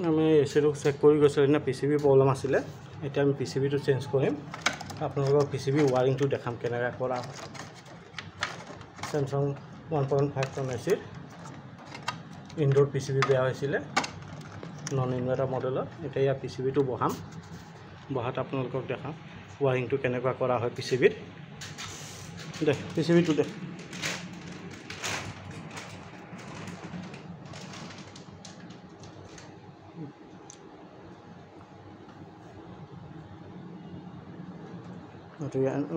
আমি এচিটো চেক কৰি গৈছিলোঁ না PCB প্ৰব্লেম আছিলে এতিয়া আমি PCBটো চেঞ্জ কৰিম আপোনালোকক PCB ৱাৰিংটো দেখাম কেনেকৈ কৰা হয় Samsung 1.5 টন এচিৰ ইনডোৰ PCB বেয়া হৈছিলে নন ইনভাৰ্টাৰ মডেলৰ এতিয়া ইয়াৰ PCBটো বহাম বহাত আপোনালোকক দেখাম ৱাৰিংটো কেনেকৈ কৰা হয় PCBৰ দে PCBটো দে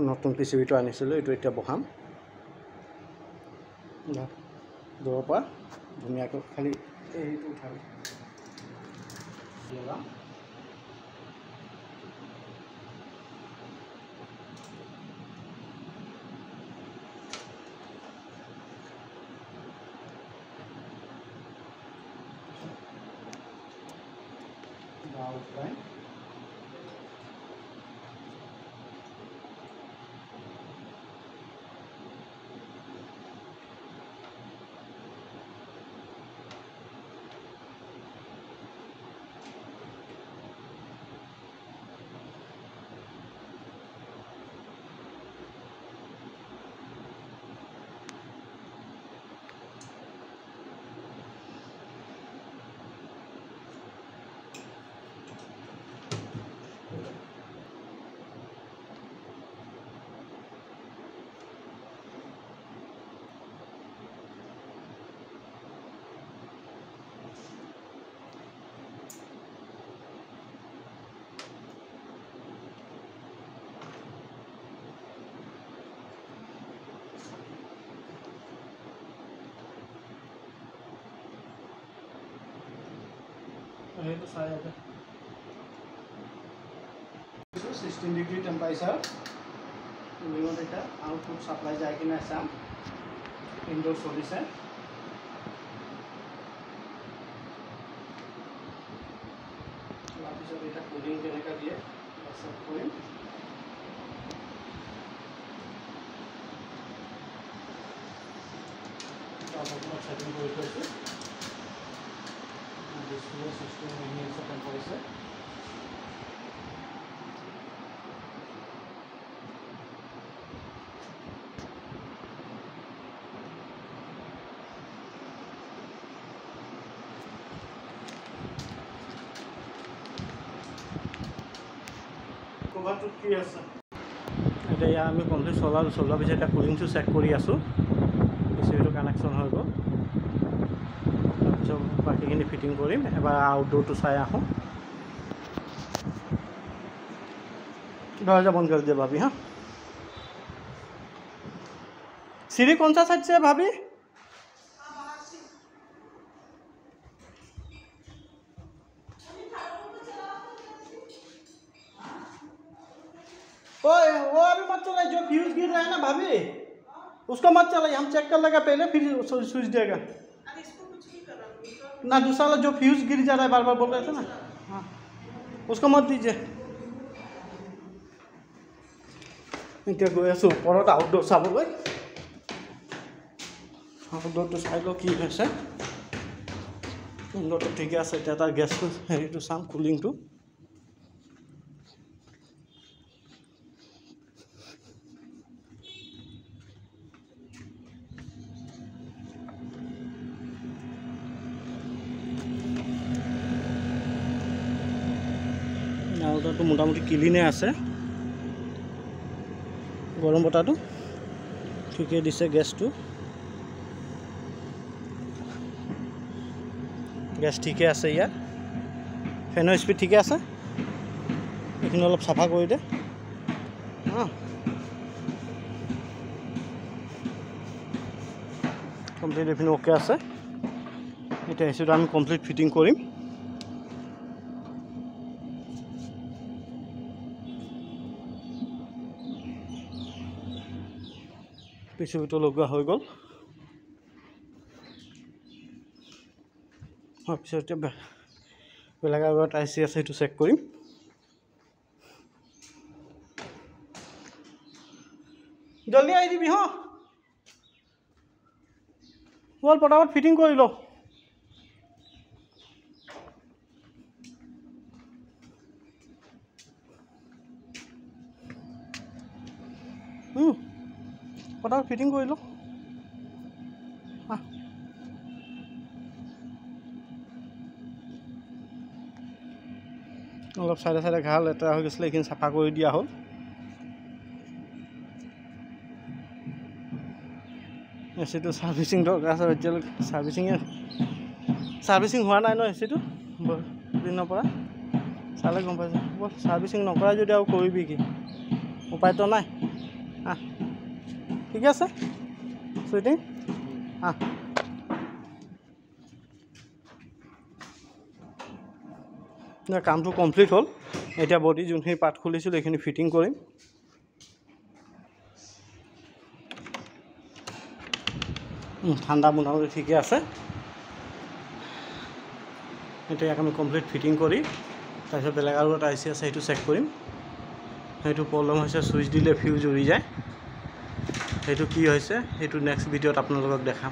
নতুন PCBটো আনিছিলোঁ এইটো এতিয়া বহাম দূৰৰ পৰা ধুনীয়াকৈ খালি এইটো উঠাম লগাম outline itu saya ada 16 degree temperature remote eta output supply jai kina sam indoor solution lapisot eta cooling keneka diye set korim apapun setting kori thaisu display system remains a temperature cover to ki ase eta ya ami complete solar bise eta cooling to check kori asu PCB connection hoy go বাকিখিনি fitting কৰিম এবাৰ আউটডোৰটো চাই আহোঁ दरवाजा बंद कर दे भाभी हाँ सीढ़ी कौन सा साइड से है भाभी ओए वो अभी मत चलाइए जो फ्यूज गिर रहा है ना भाभी उसको मत चलाइए हम चेक कर लेगा पहले फिर स्विच देगा ना दूसरा वाला जो फ्यूज गिर जा रहा है बार बार बोल रहे थे ना हाँ उसको मत दीजिए এতিয়া গৈ আছোঁ ওপৰত আউটডোৰ চাবলৈ আউটডোৰটো চাই লওঁ কি হৈছে ইনডোৰটো ঠিকে আছে এতিয়া তাৰ গেছটো হেৰিটো চাম কুলিংটো আউটডোৰটো মোটামুটি ক্লিনে আছে গৰম বতাহটো ঠিকে দিছে গেছটো গেছ ঠিকে আছে ইয়াত ফেনৰ স্পীড ঠিকে আছে এইখিনি অলপ চাফা কৰি দে কমপ্লিট এইখিনি ওকে আছে এতিয়া এচিটো আমি কমপ্লিট ফিটিং কৰিম PCBটো লগোৱা হৈ গ'ল তাৰপিছত বেলেগ আগত IC আছে সেইটো চেক কৰিম জলদি আহি দিবি হ্যাঁ বল ফটাফট ফিটিং কৰি ল পটাপট ফিটিং কৰি লওঁ অলপ চাইডে চাইডে ঘাঁহ লেতেৰা হৈ গৈছিলে এইখিনি চাফা কৰি দিয়া হ'ল এচিটো ছাৰ্ভিচিং দৰকাৰ আছে এতিয়ালৈকে ছাৰ্ভিচিং হোৱা নাই ন এচিটো বহুত দিনৰ পৰা চালে গম পাইছোঁ বল ছাৰ্ভিচিং নকৰা যদি আৰু কৰিবি কি উপায়তো নাই ঠিক আছে চুইটিং কামটো কমপ্লিট হ'ল এতিয়া বডি যোনখিনি পাৰ্ট খুলিছিলোঁ এইখিনি ফিটিং কৰিম ঠাণ্ডা মোটামুটি ঠিকে আছে এতিয়া ইয়াক আমি কমপ্লিট ফিটিং কৰি তাৰপিছত বেলেগ আৰু এটা আইচি আছে সেইটো চেক কৰিম সেইটো প্ৰব্লেম হৈছে চুইচ দিলে ফিউজ উৰি যায় সেইটো কি হৈছে সেইটো নেক্সট ভিডিঅ'ত আপোনালোকক দেখাম